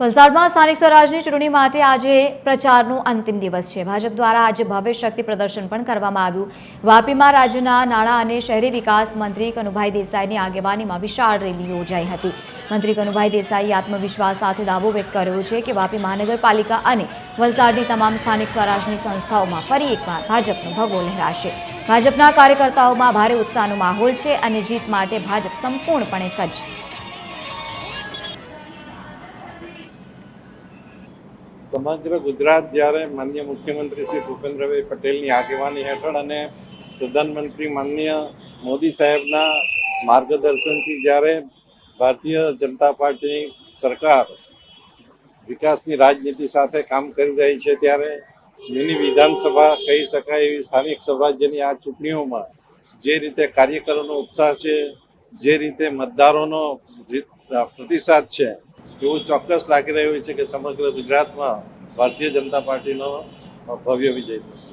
વલસાડમાં સ્થાનિક સ્વરાજની ચૂંટણી માટે આજે પ્રચારનો અંતિમ દિવસ છે। ભાજપ દ્વારા આજે ભવ્ય શક્તિ પ્રદર્શન પણ કરવામાં આવ્યું। વાપીમાં રાજ્યના નાણાં અને શહેરી વિકાસ મંત્રી કનુભાઈ દેસાઈની આગેવાનીમાં વિશાળ રેલી યોજાઈ હતી। મંત્રી કનુભાઈ દેસાઈએ આત્મવિશ્વાસ સાથે દાવો વ્યક્ત કર્યો છે કે વાપી મહાનગરપાલિકા અને વલસાડની તમામ સ્થાનિક સ્વરાજની સંસ્થાઓમાં ફરી એકવાર ભાજપનો ભગવો લહેરાશે। ભાજપના કાર્યકર્તાઓમાં ભારે ઉત્સાહનો માહોલ છે અને જીત માટે ભાજપ સંપૂર્ણપણે સજ્જ। સમગ્ર ગુજરાત જ્યારે માનનીય મુખ્યમંત્રી શ્રી ભૂપેન્દ્રભાઈ પટેલની આગેવાની હેઠળ અને પ્રધાનમંત્રી માનનીય મોદી સાહેબના માર્ગદર્શનથી જ્યારે ભારતીય જનતા પાર્ટીની સરકાર વિકાસની રાજનીતિ સાથે કામ કરી રહી છે, ત્યારે મિની વિધાનસભા કહી શકાય એવી સ્થાનિક સ્વરાજ્યની આ ચૂંટણીઓમાં જે રીતે કાર્યકરોનો ઉત્સાહ છે, જે રીતે મતદારોનો પ્રતિસાદ છે, એવું ચોક્કસ લાગી રહ્યું છે કે સમગ્ર ગુજરાતમાં ભારતીય જનતા પાર્ટીનો ભવ્ય વિજય થશે।